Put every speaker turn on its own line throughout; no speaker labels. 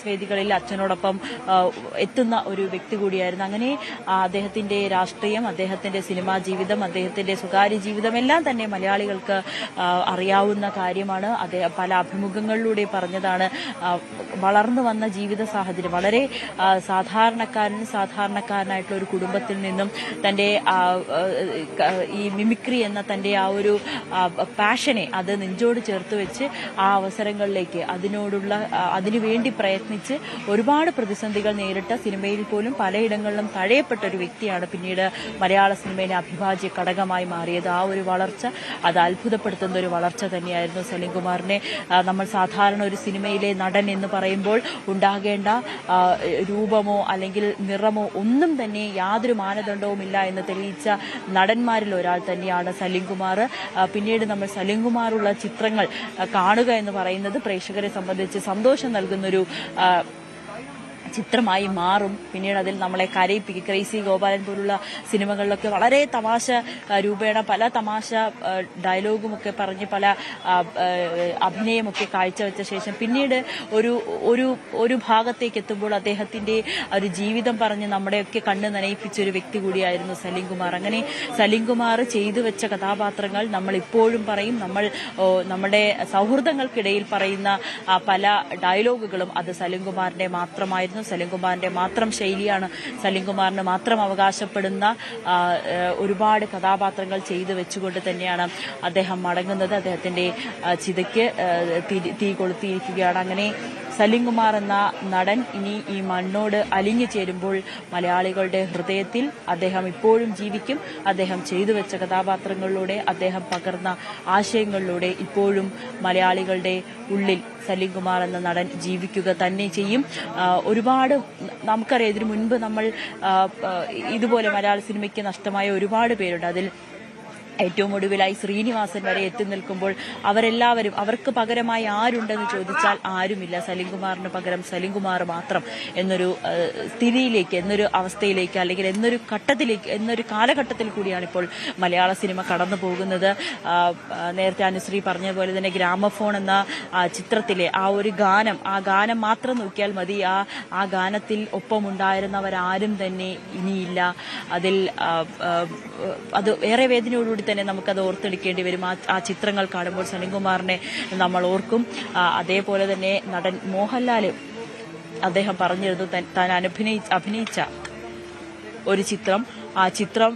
വേദികളിൽ അച്ഛനോടൊപ്പം എത്തുന്ന ഒരു വ്യക്തി കൂടിയായിരുന്നു. അങ്ങനെ അദ്ദേഹത്തിന്റെ രാഷ്ട്രീയം, അദ്ദേഹത്തിന്റെ സിനിമാ ജീവിതം, അദ്ദേഹത്തിന്റെ സ്വകാര്യ ജീവിതം എല്ലാം തന്നെ മലയാളികൾക്ക് അറിയാവുന്ന കാര്യമാണ്. അദ്ദേഹം പല അഭിമുഖങ്ങളിലൂടെ പറഞ്ഞതാണ്. വളർന്നു വന്ന ജീവിത സാഹചര്യം വളരെ സാധാരണക്കാരനായിട്ടുള്ള ഒരു കുടുംബത്തിൽ നിന്നും തന്റെ ഈ മിമിക്രി എന്ന തന്റെ ആ ഒരു പാഷനെ അത് നെഞ്ചോട് ചേർത്ത് വെച്ച് ആ അവസരങ്ങളിലേക്ക് അതിനുവേണ്ടി പ്രയത്നിച്ച് ഒരുപാട് പ്രതിസന്ധികൾ നേരിട്ട, സിനിമയിൽ പോലും പലയിടങ്ങളിലും തഴയപ്പെട്ട ഒരു വ്യക്തിയാണ് പിന്നീട് മലയാള സിനിമയിലെ അവിഭാജ്യ ഘടകമായി മാറിയത്. ആ ഒരു വളർച്ച അത് അത്ഭുതപ്പെടുത്തുന്ന ഒരു വളർച്ച തന്നെയായിരുന്നു സലീംകുമാറിനെ. നമ്മൾ സാധാരണ ഒരു സിനിമയിലെ നടൻ എന്ന് പറയുമ്പോൾ ഉണ്ടാകേണ്ട രൂപമോ അല്ലെങ്കിൽ നിറമോ ഒന്നും തന്നെ യാതൊരു മാനദണ്ഡവുമില്ല എന്ന് തെളിയിച്ച നടന്മാരിൽ ഒരാൾ തന്നെയാണ് സലീംകുമാർ. പിന്നീട് നമ്മൾ സലീംകുമാറുള്ള ചിത്രങ്ങൾ കാണുക എന്ന് പറയുന്നത് പ്രേക്ഷകരെ സംബന്ധിച്ച് സന്തോഷം നൽകുന്നൊരു ചിത്രമായി മാറും. പിന്നീട് അതിൽ നമ്മളെ കരയിപ്പിക്കും. ക്രേസി ഗോപാലൻ പോലുള്ള സിനിമകളിലൊക്കെ വളരെ തമാശ രൂപേണ പല തമാശ ഡയലോഗുമൊക്കെ പറഞ്ഞ് പല അഭിനയമൊക്കെ കാഴ്ചവെച്ച ശേഷം പിന്നീട് ഒരു ഭാഗത്തേക്ക് എത്തുമ്പോൾ അദ്ദേഹത്തിന്റെ ഒരു ജീവിതം പറഞ്ഞ് നമ്മുടെയൊക്കെ കണ്ണ് നനയിപ്പിച്ച ഒരു വ്യക്തി കൂടിയായിരുന്നു സലീംകുമാർ. അങ്ങനെ സലീംകുമാർ ചെയ്തു വെച്ച കഥാപാത്രങ്ങൾ നമ്മൾ ഇപ്പോഴും പറയും. നമ്മുടെ സൗഹൃദങ്ങൾക്കിടയിൽ പറയുന്ന പല ഡയലോഗുകളും അത് സലീംകുമാറിന്റെ മാത്രമായിരുന്നു. സലീംകുമാറിന്റെ മാത്രം ശൈലിയാണ്. സലീംകുമാറിന് മാത്രം അവകാശപ്പെടുന്ന ഒരുപാട് കഥാപാത്രങ്ങൾ ചെയ്തു വെച്ചുകൊണ്ട് തന്നെയാണ് അദ്ദേഹം മടങ്ങുന്നത്. അദ്ദേഹത്തിന്റെ ചിതയ്ക്ക് തീ കൊളുത്തിയിരിക്കുകയാണ്. അങ്ങനെ സലീംകുമാർ എന്ന നടൻ ഇനി ഈ മണ്ണോട് അലിഞ്ഞു ചേരുമ്പോൾ മലയാളികളുടെ ഹൃദയത്തിൽ അദ്ദേഹം ഇപ്പോഴും ജീവിക്കും. അദ്ദേഹം ചെയ്തു വെച്ച കഥാപാത്രങ്ങളിലൂടെ, അദ്ദേഹം പകർന്ന ആശയങ്ങളിലൂടെ ഇപ്പോഴും മലയാളികളുടെ ഉള്ളിൽ സലീംകുമാർ എന്ന നടൻ ജീവിക്കുക തന്നെ ചെയ്യും. ഒരുപാട് നമുക്കറിയാം, ഇതിനു മുൻപ് നമ്മൾ ഇതുപോലെ മലയാള സിനിമയ്ക്ക് നഷ്ടമായ ഒരുപാട് പേരുണ്ട്. അതിൽ ഏറ്റവും ഒടുവിലായി ശ്രീനിവാസൻ വരെ എത്തി നിൽക്കുമ്പോൾ അവരെല്ലാവരും, അവർക്ക് പകരമായി ആരുണ്ടെന്ന് ചോദിച്ചാൽ ആരുമില്ല. സലീംകുമാറിന് പകരം സലീംകുമാർ മാത്രം എന്നൊരു സ്ഥിതിയിലേക്ക്, എന്നൊരു അവസ്ഥയിലേക്ക്, അല്ലെങ്കിൽ എന്നൊരു കാലഘട്ടത്തിൽ കൂടിയാണ് ഇപ്പോൾ മലയാള സിനിമ കടന്നു പോകുന്നത്. നേരത്തെ അനുശ്രീ പറഞ്ഞ പോലെ തന്നെ ഗ്രാമഫോൺ എന്ന ചിത്രത്തിലെ ആ ഒരു ഗാനം, ആ ഗാനം മാത്രം നോക്കിയാൽ മതി. ആ ഗാനത്തിൽ ഒപ്പമുണ്ടായിരുന്നവരാരും തന്നെ ഇനിയില്ല. അത് ഏറെ വേദനയോടുകൂടി തന്നെ നമുക്കത് ഓർത്തെടുക്കേണ്ടി വരും. ആ ചിത്രങ്ങൾ കാണുമ്പോൾ സലീംകുമാറിനെ നമ്മൾ ഓർക്കും. അതേപോലെ തന്നെ നടൻ മോഹൻലാൽ അദ്ദേഹം പറഞ്ഞിരുന്നു താൻ അഭിനയിച്ച ഒരു ചിത്രം, ആ ചിത്രം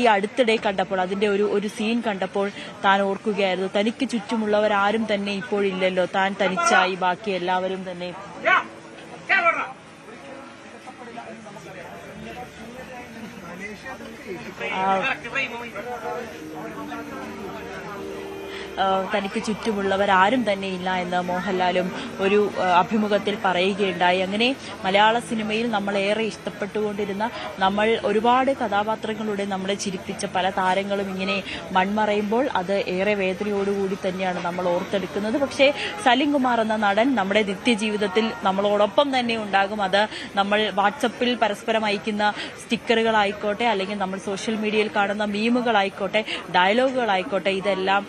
ഈ അടുത്തിടെ കണ്ടപ്പോൾ, അതിന്റെ ഒരു സീൻ കണ്ടപ്പോൾ താൻ ഓർക്കുകയായിരുന്നു, തനിക്ക് ചുറ്റുമുള്ളവരാരും തന്നെ ഇപ്പോഴില്ലല്ലോ, താൻ തനിച്ചായി, ബാക്കി എല്ലാവരും തന്നെ തനിക്ക് ചുറ്റുമുള്ളവരാരും തന്നെ ഇല്ല എന്ന് മോഹൻലാലും ഒരു അഭിമുഖത്തിൽ പറയുകയുണ്ടായി. അങ്ങനെ മലയാള സിനിമയിൽ നമ്മൾ ഏറെ ഇഷ്ടപ്പെട്ടുകൊണ്ടിരുന്ന, നമ്മൾ ഒരുപാട് കഥാപാത്രങ്ങളുടെ നമ്മളെ ചിരിപ്പിച്ച പല താരങ്ങളും ഇങ്ങനെ മൺമറയുമ്പോൾ അത് ഏറെ വേദനയോടുകൂടി തന്നെയാണ് നമ്മൾ ഓർത്തെടുക്കുന്നത്. പക്ഷേ സലീംകുമാർ എന്ന നടൻ നമ്മുടെ നിത്യജീവിതത്തിൽ നമ്മളോടൊപ്പം തന്നെ ഉണ്ടാകും. അത് നമ്മൾ വാട്സപ്പിൽ പരസ്പരം അയക്കുന്ന സ്റ്റിക്കറുകളായിക്കോട്ടെ, അല്ലെങ്കിൽ നമ്മൾ സോഷ്യൽ മീഡിയയിൽ കാണുന്ന മീമുകളായിക്കോട്ടെ, ഡയലോഗുകളായിക്കോട്ടെ, ഇതെല്ലാം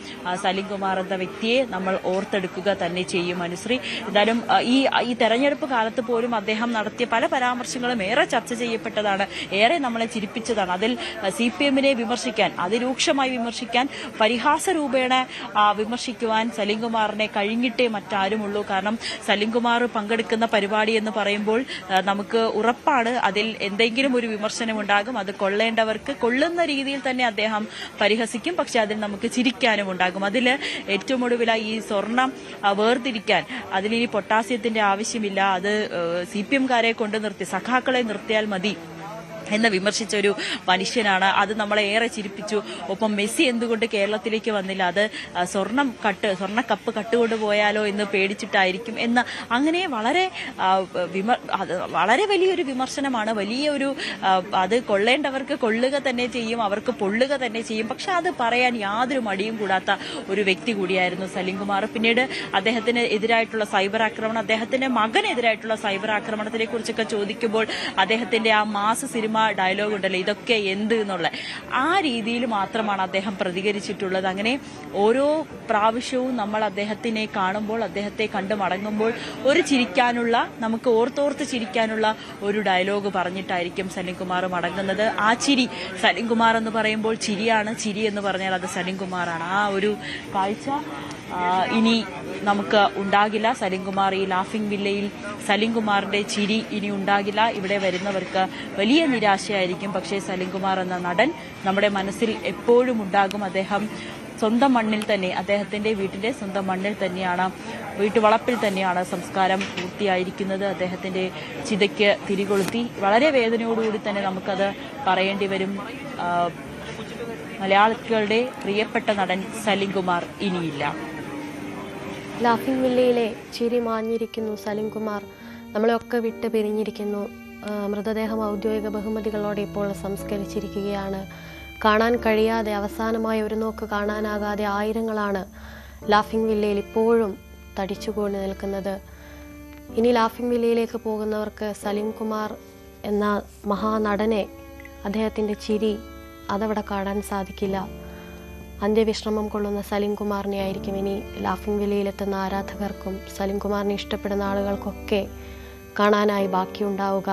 സലീംകുമാർ എന്ന വ്യക്തിയെ നമ്മൾ ഓർത്തെടുക്കുക തന്നെ ചെയ്യും. അനുശ്രീ, എന്തായാലും ഈ തെരഞ്ഞെടുപ്പ് കാലത്ത് പോലും അദ്ദേഹം നടത്തിയ പല പരാമർശങ്ങളും ഏറെ ചർച്ച ചെയ്യപ്പെട്ടതാണ്, ഏറെ നമ്മളെ ചിരിപ്പിച്ചതാണ്. അതിൽ CPM-നെ വിമർശിക്കാൻ, അതിരൂക്ഷമായി വിമർശിക്കാൻ, പരിഹാസരൂപേണ വിമർശിക്കുവാൻ സലീംകുമാറിനെ കഴിഞ്ഞിട്ടേ മറ്റാരുമുള്ളൂ. കാരണം സലീംകുമാർ പങ്കെടുക്കുന്ന പരിപാടി എന്ന് പറയുമ്പോൾ നമുക്ക് ഉറപ്പാണ് അതിൽ എന്തെങ്കിലും ഒരു വിമർശനം ഉണ്ടാകും. അത് കൊള്ളേണ്ടവർക്ക് കൊള്ളുന്ന രീതിയിൽ തന്നെ അദ്ദേഹം പരിഹസിക്കും. പക്ഷെ അതിൽ നമുക്ക് ചിരിക്കാനും ഉണ്ടാകും. അതിൽ ഏറ്റവും ഒടുവിലായി ഈ സ്വർണം വേർതിരിക്കാൻ അതിലിനി പൊട്ടാസ്യത്തിന്റെ ആവശ്യമില്ല, അത് CPM-കാരെ കൊണ്ട് നിർത്തി, സഖാക്കളെ നിർത്തിയാൽ മതി എന്ന് വിമർശിച്ച ഒരു മനുഷ്യനാണ്. അത് നമ്മളെ ഏറെ ചിരിപ്പിച്ചു. ഒപ്പം മെസ്സി എന്തുകൊണ്ട് കേരളത്തിലേക്ക് വന്നില്ല, അത് സ്വർണ്ണക്കപ്പ് കട്ടുകൊണ്ട് പോയാലോ എന്ന് പേടിച്ചിട്ടായിരിക്കും എന്ന്, അങ്ങനെ വളരെ വലിയൊരു വിമർശനമാണ്. വലിയൊരു അത് കൊള്ളേണ്ടവർക്ക് കൊള്ളുക തന്നെ ചെയ്യും, അവർക്ക് പൊള്ളുക തന്നെ ചെയ്യും. പക്ഷെ അത് പറയാൻ യാതൊരു മടിയും കൂടാത്ത ഒരു വ്യക്തി കൂടിയായിരുന്നു സലീംകുമാർ. പിന്നീട് അദ്ദേഹത്തിന് എതിരായിട്ടുള്ള സൈബർ ആക്രമണം, അദ്ദേഹത്തിന്റെ മകനെതിരായിട്ടുള്ള സൈബർ ആക്രമണത്തിനെ കുറിച്ചൊക്കെ ചോദിക്കുമ്പോൾ അദ്ദേഹത്തിന്റെ ആ മാസ് സിനിമ സിനിമ ഡയലോഗ് ഉണ്ടല്ലോ, ഇതൊക്കെ എന്ത് എന്നുള്ള ആ രീതിയിൽ മാത്രമാണ് അദ്ദേഹം പ്രതികരിച്ചിട്ടുള്ളത്. അങ്ങനെ ഓരോ പ്രാവശ്യവും നമ്മൾ അദ്ദേഹത്തിനെ കാണുമ്പോൾ, അദ്ദേഹത്തെ കണ്ടു മടങ്ങുമ്പോൾ ഒരു ചിരിക്കാനുള്ള, നമുക്ക് ഓർത്തോർത്ത് ചിരിക്കാനുള്ള ഒരു ഡയലോഗ് പറഞ്ഞിട്ടായിരിക്കും സലിംകുമാർ മടങ്ങുന്നത്. ആ ചിരി, സലിംകുമാർ എന്ന് പറയുമ്പോൾ ചിരിയാണ്, ചിരി എന്ന് പറഞ്ഞാൽ അത് സലിംകുമാറാണ്. ആ ഒരു കാഴ്ച ഇനി നമുക്ക് ഉണ്ടാകില്ല. സലിംകുമാർ ഈ ലാഫിംഗ് വില്ലയിൽ സലിംകുമാറിന്റെ ചിരി ഇനി ഉണ്ടാകില്ല. ഇവിടെ വരുന്നവർക്ക് വലിയ നിരാശയായിരിക്കും. പക്ഷേ സലിംകുമാർ എന്ന നടൻ നമ്മുടെ മനസ്സിൽ എപ്പോഴും ഉണ്ടാകും. അദ്ദേഹം സ്വന്തം മണ്ണിൽ തന്നെ, അദ്ദേഹത്തിന്റെ വീട്ടിന്റെ സ്വന്തം മണ്ണിൽ തന്നെയാണ്, വീട്ടുവളപ്പിൽ തന്നെയാണ് സംസ്കാരം പൂർത്തിയായിരിക്കുന്നത്. അദ്ദേഹത്തിന്റെ ചിതയ്ക്ക് തിരികൊളുത്തി വളരെ വേദനയോടുകൂടി തന്നെ നമുക്കത് പറയേണ്ടി വരും. മലയാളികളുടെ പ്രിയപ്പെട്ട നടൻ സലിംകുമാർ ഇനിയില്ല.
ലാഫിംഗ് വില്ലയിലെ ചിരി മാഞ്ഞിരിക്കുന്നു. സലിംകുമാർ നമ്മളെയൊക്കെ വിട്ട് പിരിഞ്ഞിരിക്കുന്നു. മൃതദേഹം ഔദ്യോഗിക ബഹുമതികളോടെ ഇപ്പോൾ സംസ്കരിച്ചിരിക്കുകയാണ്. കാണാൻ കഴിയാതെ, അവസാനമായ ഒരു നോക്ക് കാണാനാകാതെ ആയിരങ്ങളാണ് ലാഫിംഗ് വില്ലയിൽ ഇപ്പോഴും തടിച്ചുകൂടി നിൽക്കുന്നത്. ഇനി ലാഫിംഗ് വില്ലയിലേക്ക് പോകുന്നവർക്ക് സലിംകുമാർ എന്ന മഹാനടനെ, അദ്ദേഹത്തിൻ്റെ ചിരി അതവിടെ കാണാൻ സാധിക്കില്ല. അന്ത്യവിശ്രമം കൊള്ളുന്ന സലിംകുമാറിനെ ആയിരിക്കും ഇനി ലാഫിംഗ് വില്ലയിലെത്തുന്ന ആരാധകർക്കും സലിംകുമാറിനെ ഇഷ്ടപ്പെടുന്ന ആളുകൾക്കൊക്കെ കാണാനായി ബാക്കിയുണ്ടാവുക.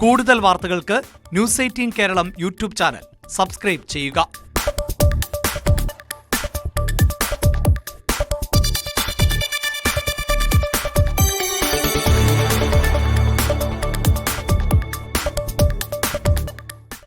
കൂടുതൽ വാർത്തകൾക്ക് news 18 Keralam YouTube channel subscribe ചെയ്യുക.